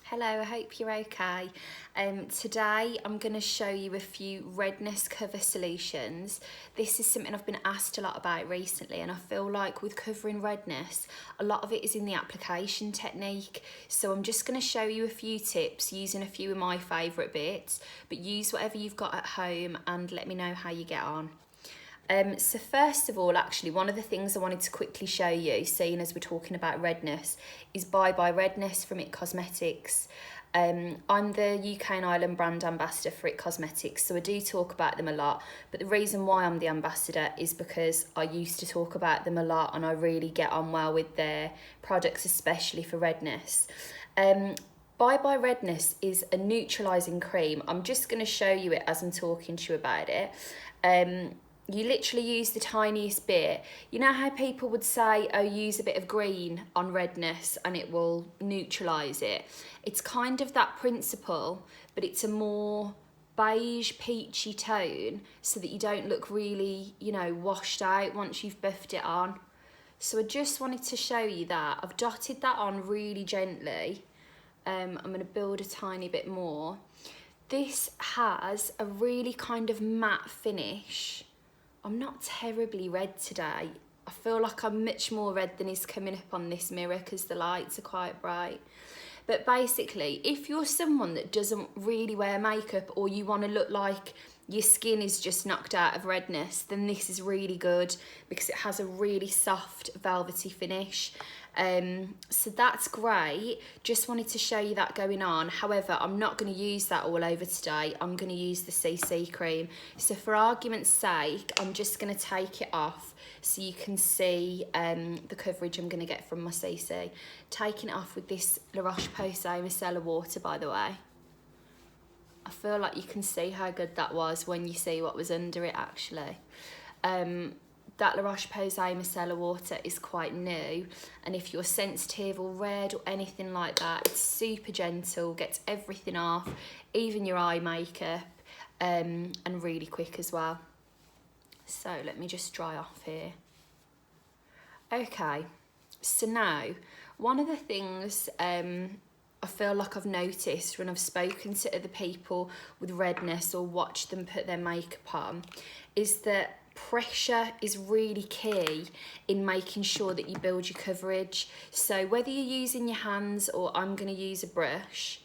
Hello, I hope you're okay. Today I'm going to show you a few redness cover solutions. This is something I've been asked a lot about recently, and I feel like with covering redness, a lot of it is in the application technique. So I'm just going to show you a few tips using a few of my favourite bits, but use whatever you've got at home and let me know how you get on. So first of all, actually, one of the things I wanted to quickly show you, seeing as we're talking about redness, is Bye Bye Redness from It Cosmetics. I'm the UK and Ireland brand ambassador for It Cosmetics, so I do talk about them a lot, but the reason why I'm the ambassador is because I used to talk about them a lot and I really get on well with their products, especially for redness. Bye Bye Redness is a neutralising cream. I'm just going to show you it as I'm talking to you about it. You literally use the tiniest bit. You know how people would say, oh, use a bit of green on redness and it will neutralise it? It's kind of that principle, but it's a more beige, peachy tone so that you don't look really, washed out once you've buffed it on. So I just wanted to show you that. I've dotted that on really gently. I'm going to build a tiny bit more. This has a really kind of matte finish. I'm not terribly red today. I feel like I'm much more red than is coming up on this mirror because the lights are quite bright. But basically, if you're someone that doesn't really wear makeup or you want to look like your skin is just knocked out of redness, then this is really good because it has a really soft velvety finish. So that's great. Just wanted to show you that going on. However, I'm not going to use that all over today. I'm going to use the CC cream. So for argument's sake, I'm just going to take it off so you can see the coverage I'm going to get from my CC. Taking it off with this La Roche-Posay Micellar Water, by the way. I feel like you can see how good that was when you see what was under it, actually. That La Roche-Posay Micellar Water is quite new, and if you're sensitive or red or anything like that, it's super gentle, gets everything off, even your eye makeup, and really quick as well. So let me just dry off here. Okay, so now, one of the things I feel like I've noticed when I've spoken to other people with redness or watched them put their makeup on is that pressure is really key in making sure that you build your coverage. So whether you're using your hands or I'm going to use a brush,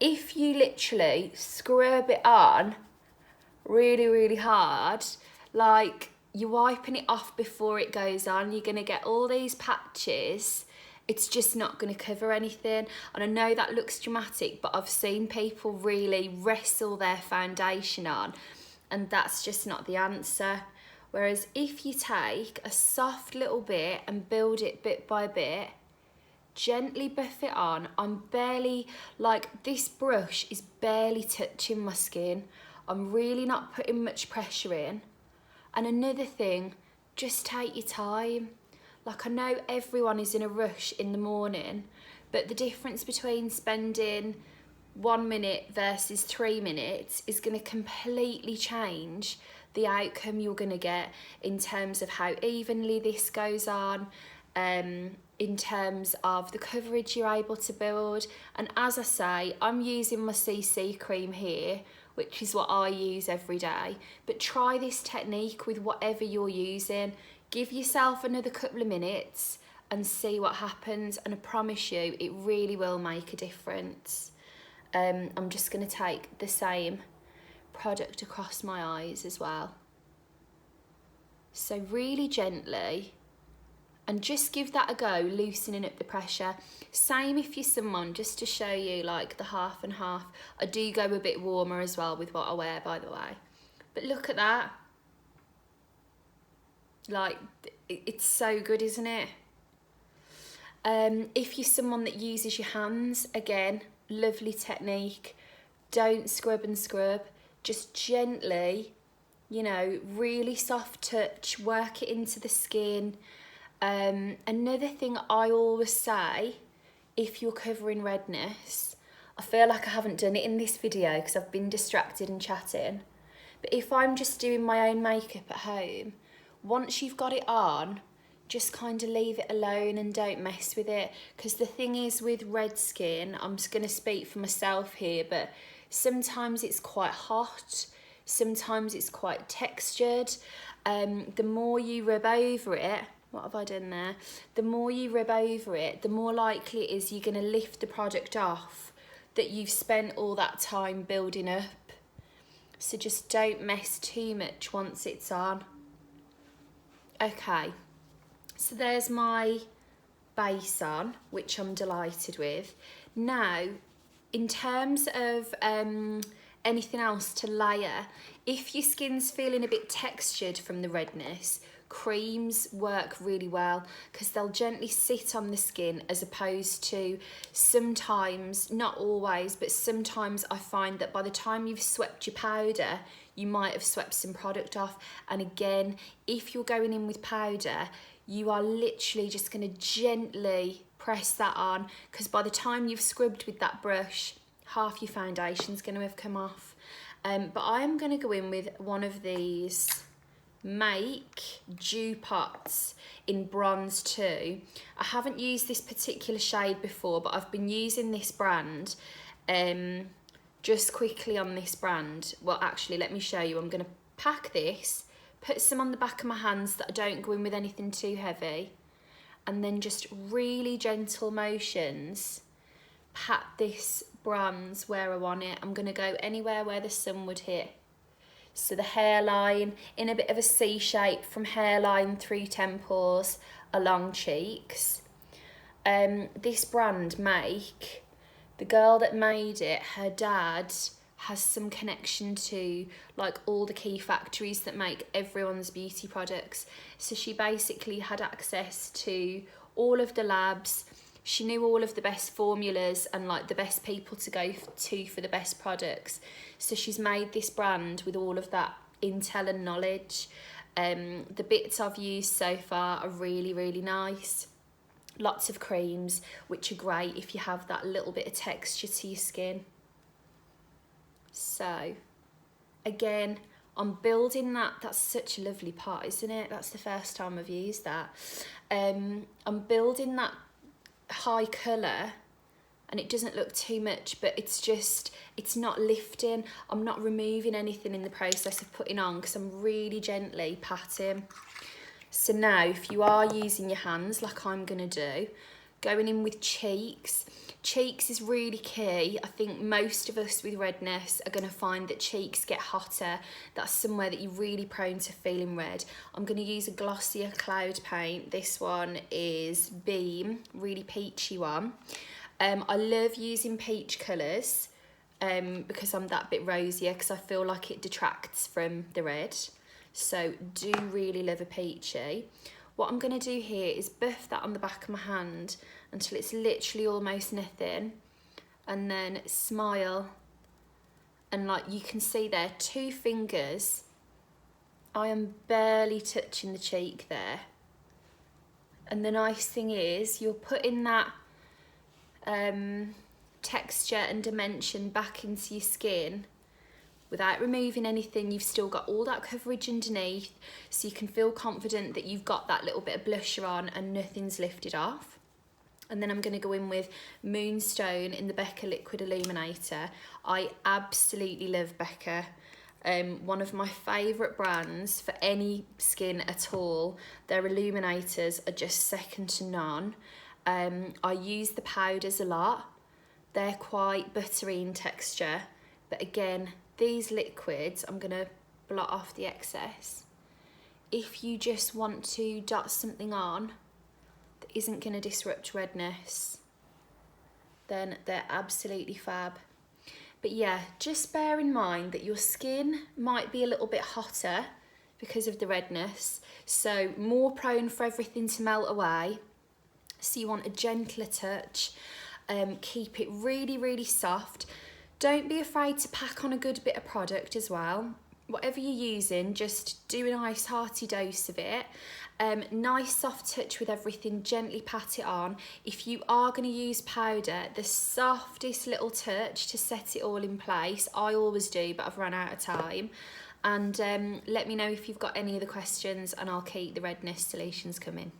if you literally scrub it on really, really hard, like you're wiping it off before it goes on, you're going to get all these patches. It's just not going to cover anything. And I know that looks dramatic, but I've seen people really wrestle their foundation on, and that's just not the answer. Whereas if you take a soft little bit and build it bit by bit, gently buff it on, I'm barely, like this brush is barely touching my skin. I'm really not putting much pressure in. And another thing, just take your time. Like I know everyone is in a rush in the morning, but the difference between spending 1 minute versus 3 minutes is going to completely change the outcome you're going to get in terms of how evenly this goes on, in terms of the coverage you're able to build. And as I say, I'm using my CC cream here, which is what I use every day, but try this technique with whatever you're using. Give yourself another couple of minutes and see what happens, and I promise you it really will make a difference. I'm just going to take the same product across my eyes as well. So really gently, and just give that a go, loosening up the pressure. Same if you're someone, just to show you like the half and half. I do go a bit warmer as well with what I wear, by the way. But look at that. Like, it's so good, isn't it? If you're someone that uses your hands, again, lovely technique. Don't scrub and scrub. Just gently, really soft touch, work it into the skin. Another thing I always say, if you're covering redness, I feel like I haven't done it in this video because I've been distracted and chatting, but if I'm just doing my own makeup at home, once you've got it on, just kind of leave it alone and don't mess with it. Because the thing is with red skin, I'm just going to speak for myself here, but sometimes it's quite hot, sometimes it's quite textured. The more you rub over it, what have I done there? The more you rub over it, the more likely it is you're going to lift the product off that you've spent all that time building up. So just don't mess too much once it's on. Okay, so there's my base on, which I'm delighted with. Now, in terms of anything else to layer, if your skin's feeling a bit textured from the redness, creams work really well because they'll gently sit on the skin, as opposed to sometimes, not always, but sometimes I find that by the time you've swept your powder, you might have swept some product off. And again, if you're going in with powder, you are literally just going to gently press that on, because by the time you've scrubbed with that brush, half your foundation's going to have come off. But I am going to go in with one of these Make Dew Pots in Bronze 2. I haven't used this particular shade before, but I've been using this brand. Just quickly on this brand, well actually let me show you. I'm going to pack this, put some on the back of my hands that I don't go in with anything too heavy, and then just really gentle motions pat this bronze where I want it. I'm going to go anywhere where the sun would hit. So the hairline in a bit of a C shape from hairline through temples along cheeks. This brand Make, the girl that made it, her dad has some connection to like all the key factories that make everyone's beauty products. So she basically had access to all of the labs. She knew all of the best formulas and like the best people to go to for the best products. So she's made this brand with all of that intel and knowledge. The bits I've used so far are really, really nice. Lots of creams, which are great if you have that little bit of texture to your skin. So, again, I'm building that. That's such a lovely pot, isn't it? That's the first time I've used that. I'm building that high colour, and it doesn't look too much, but it's not lifting. I'm not removing anything in the process of putting on, because I'm really gently patting. So now, if you are using your hands like I'm going to do, going in with cheeks. Cheeks is really key. I think most of us with redness are going to find that cheeks get hotter. That's somewhere that you're really prone to feeling red. I'm going to use a glossier cloud paint. This one is Beam, really peachy one. I love using peach colours because I'm that bit rosier, because I feel like it detracts from the red. So do really love a peachy. What I'm going to do here is buff that on the back of my hand until it's literally almost nothing, and then smile, and like you can see there, 2 fingers, I am barely touching the cheek there. And the nice thing is you're putting that texture and dimension back into your skin without removing anything. You've still got all that coverage underneath, so you can feel confident that you've got that little bit of blusher on and nothing's lifted off. And then I'm going to go in with Moonstone in the Becca Liquid Illuminator. I absolutely love Becca. One of my favourite brands for any skin at all. Their illuminators are just second to none. I use the powders a lot. They're quite buttery in texture. But again, these liquids, I'm going to blot off the excess. If you just want to dot something on that isn't going to disrupt redness, then they're absolutely fab. But yeah, just bear in mind that your skin might be a little bit hotter because of the redness, so more prone for everything to melt away. So you want a gentler touch. Keep it really, really soft. Don't be afraid to pack on a good bit of product as well. Whatever you're using, just do a nice hearty dose of it. Nice soft touch with everything, gently pat it on. If you are going to use powder, the softest little touch to set it all in place. I always do, but I've run out of time. And let me know if you've got any other questions, and I'll keep the redness solutions coming.